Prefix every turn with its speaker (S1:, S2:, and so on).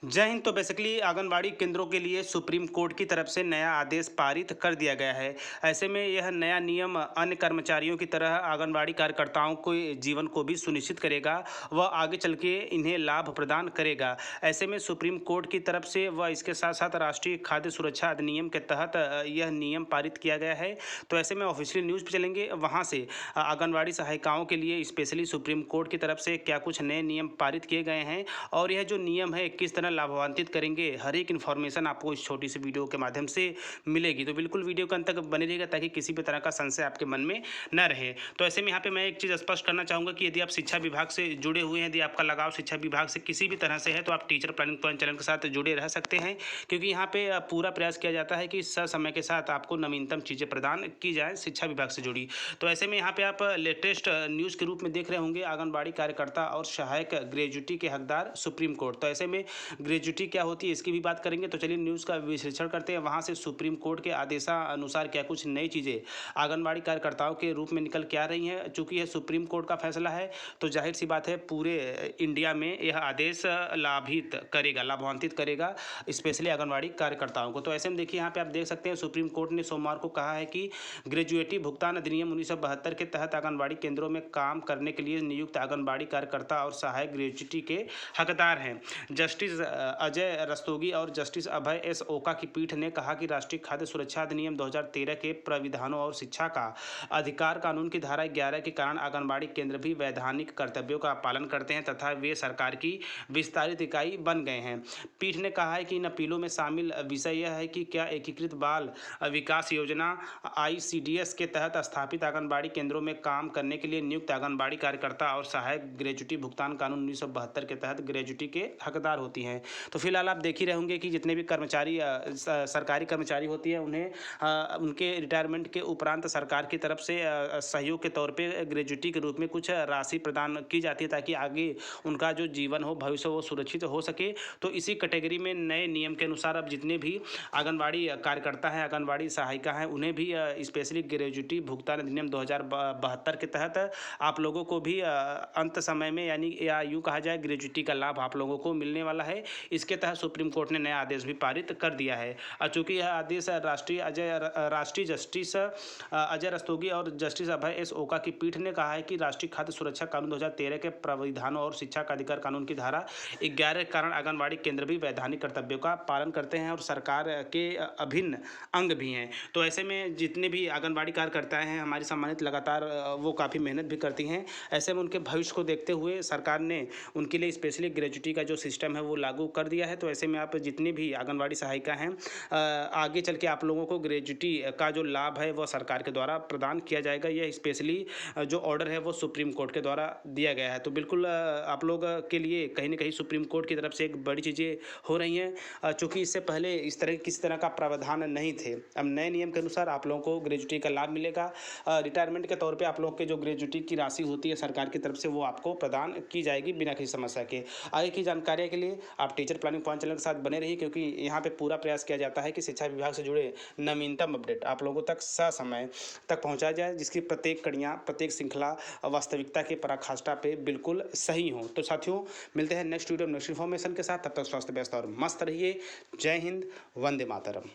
S1: जय हिंद। तो बेसिकली आंगनबाड़ी केंद्रों के लिए सुप्रीम कोर्ट की तरफ से नया आदेश पारित कर दिया गया है। ऐसे में यह नया नियम अन्य कर्मचारियों की तरह आंगनबाड़ी कार्यकर्ताओं के जीवन को भी सुनिश्चित करेगा व आगे चल के इन्हें लाभ प्रदान करेगा। ऐसे में सुप्रीम कोर्ट की तरफ से व इसके साथ साथ राष्ट्रीय खाद्य सुरक्षा अधिनियम के तहत यह नियम पारित किया गया है। तो ऐसे में ऑफिशियल न्यूज़ पे चलेंगे, वहाँ से आंगनबाड़ी सहायिकाओं के लिए स्पेशली सुप्रीम कोर्ट की तरफ से क्या कुछ नए नियम पारित किए गए हैं और यह जो नियम है किस तरह लाभान्वित करेंगे, हर एक इन्फॉर्मेशन आपको इस छोटी सी वीडियो के माध्यम से मिलेगी। तो बिल्कुल वीडियो के अंत तक बने रहिएगा ताकि किसी भी तरह का संशय आपके मन में न रहे। तो ऐसे में यहाँ पे मैं एक चीज़ स्पष्ट करना चाहूँगा कि यदि आप शिक्षा विभाग से जुड़े हुए हैं, यदि आपका लगाव शिक्षा विभाग से किसी भी तरह से है, तो आप टीचर प्लानिंग पॉइंट चैनल के साथ जुड़े रह सकते हैं, क्योंकि यहाँ पे पूरा प्रयास किया जाता है कि समय के साथ आपको नवीनतम चीज़ें प्रदान की जाए शिक्षा विभाग से जुड़ी। तो ऐसे में यहाँ पे आप लेटेस्ट न्यूज़ के रूप में देख रहे होंगे आंगनबाड़ी कार्यकर्ता और सहायक ग्रेजुटी के हकदार सुप्रीम कोर्ट। तो ऐसे में ग्रेजुटी क्या होती है इसकी भी बात करेंगे। तो चलिए न्यूज़ का विश्लेषण करते हैं। वहाँ से सुप्रीम कोर्ट के आदेशानुसार क्या कुछ नई चीज़ें आंगनबाड़ी कार्यकर्ताओं के रूप में निकल के आ रही हैं। चूँकि यह सुप्रीम कोर्ट का फैसला है तो जाहिर सी बात है पूरे इंडिया में यह आदेश लाभान्वित करेगा स्पेशली आंगनबाड़ी कार्यकर्ताओं को। तो ऐसे में देखिए यहाँ पे आप देख सकते हैं सुप्रीम कोर्ट ने सोमवार को कहा है कि ग्रेजुएटी भुगतान अधिनियम 1972 के तहत आंगनबाड़ी केंद्रों में काम करने के लिए नियुक्त आंगनबाड़ी कार्यकर्ता और सहायक ग्रेजुएटी के हकदार हैं। जस्टिस अजय रस्तोगी और जस्टिस अभय एस ओका की पीठ ने कहा कि राष्ट्रीय खाद्य सुरक्षा अधिनियम 2013 के प्राविधानों और शिक्षा का अधिकार कानून की धारा 11 के कारण आंगनबाड़ी केंद्र भी वैधानिक कर्तव्यों का पालन करते हैं तथा वे सरकार की विस्तारित इकाई बन गए हैं। पीठ ने कहा है कि इन अपीलों में शामिल विषय यह है कि क्या एकीकृत बाल विकास योजना ICDS के तहत स्थापित आंगनबाड़ी केंद्रों में काम करने के लिए नियुक्त आंगनबाड़ी कार्यकर्ता और सहायक ग्रेजुटी भुगतान कानून 1972 के तहत ग्रेजुटी के हकदार होती हैं। तो फिलहाल आप देख ही रहे होंगे कि जितने भी कर्मचारी सरकारी कर्मचारी होती है उन्हें उनके रिटायरमेंट के उपरांत सरकार की तरफ से सहयोग के तौर पे ग्रेजुटी के रूप में कुछ राशि प्रदान की जाती है ताकि आगे उनका जो जीवन हो, भविष्य वो सुरक्षित हो सके। तो इसी कैटेगरी में नए नियम के अनुसार अब जितने भी आंगनबाड़ी कार्यकर्ता हैं, आंगनबाड़ी सहायिका हैं, उन्हें भी स्पेशली ग्रेजुटी भुगतान अधिनियम 2072 के तहत आप लोगों को भी अंत समय में यानी या यूँ कहा जाए ग्रेजुटी का लाभ आप लोगों को मिलने वाला है। इसके तहत सुप्रीम कोर्ट ने नया आदेश भी पारित कर दिया है। चूँकि यह आदेश राष्ट्रीय जस्टिस अजय रस्तोगी और जस्टिस अभय एस ओका की पीठ ने कहा है कि राष्ट्रीय खाद्य सुरक्षा कानून 2013 के प्राविधानों और शिक्षा का अधिकार कानून की धारा 11 के कारण आंगनबाड़ी केंद्र भी वैधानिक कर्तव्यों का पालन करते हैं और सरकार के अभिन्न अंग भी हैं। तो ऐसे में जितने भी आंगनबाड़ी कार्यकर्ता हैं हमारी सम्मानित लगातार वो काफ़ी मेहनत भी करती हैं। ऐसे में उनके भविष्य को देखते हुए सरकार ने उनके लिए स्पेशली ग्रेजुटी का जो सिस्टम है वो लागू कर दिया है। तो ऐसे में आप जितनी भी आंगनबाड़ी सहायिका हैं आगे चल के आप लोगों को ग्रेजुटी का जो लाभ है वो सरकार के द्वारा प्रदान किया जाएगा। यह स्पेशली जो ऑर्डर है वो सुप्रीम कोर्ट के द्वारा दिया गया है। तो बिल्कुल आप लोग के लिए कहीं ना कहीं सुप्रीम कोर्ट की तरफ से एक बड़ी चीज़ें हो रही हैं, चूँकि इससे पहले किसी तरह का प्रावधान नहीं थे। अब नए नियम के अनुसार आप लोगों को ग्रेजुटी का लाभ मिलेगा। रिटायरमेंट के तौर पर आप लोग के जो ग्रेजुटी की राशि होती है सरकार की तरफ से वो आपको प्रदान की जाएगी बिना किसी समस्या के। आगे की जानकारी के लिए आप टीचर प्लानिंग पॉइंट चैनल के साथ बने रहिए, क्योंकि यहाँ पे पूरा प्रयास किया जाता है कि शिक्षा विभाग से जुड़े नवीनतम अपडेट आप लोगों तक ससमय तक पहुँचाया जाए, जिसकी प्रत्येक कड़ियाँ प्रत्येक श्रृंखला वास्तविकता के पराकाष्ठा पे बिल्कुल सही हो। तो साथियों मिलते हैं नेक्स्ट वीडियो नेक्स्ट इन्फॉर्मेशन के साथ। तब तक स्वस्थ व्यस्त और मस्त रहिए। जय हिंद, वंदे मातरम।